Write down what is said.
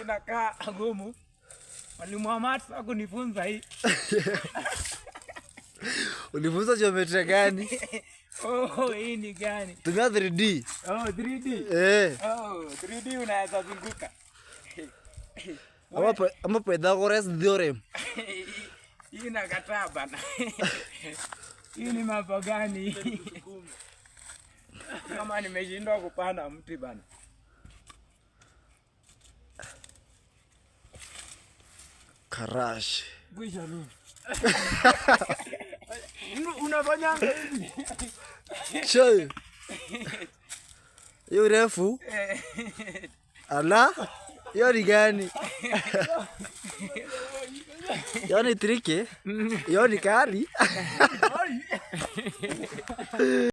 Inakaa ngumu. Mwalimu wa maths hakunifunza hii. Ulifunza geometry gani? Oh, hii ni gani? Tumia 3D. Oh, 3D. Oh, 3D unaweza zunguka. Ama Pythagoras theorem. Hii inakataa bana. Hii ni mambo gani? Kama nimeshindwa kupanda mti bana. Karash. Guisha nini? Unafanya hivi? Show. Hiyo refu? Ala? Hiyo ni gani? Hiyo ni tricky? Hiyo ni kali?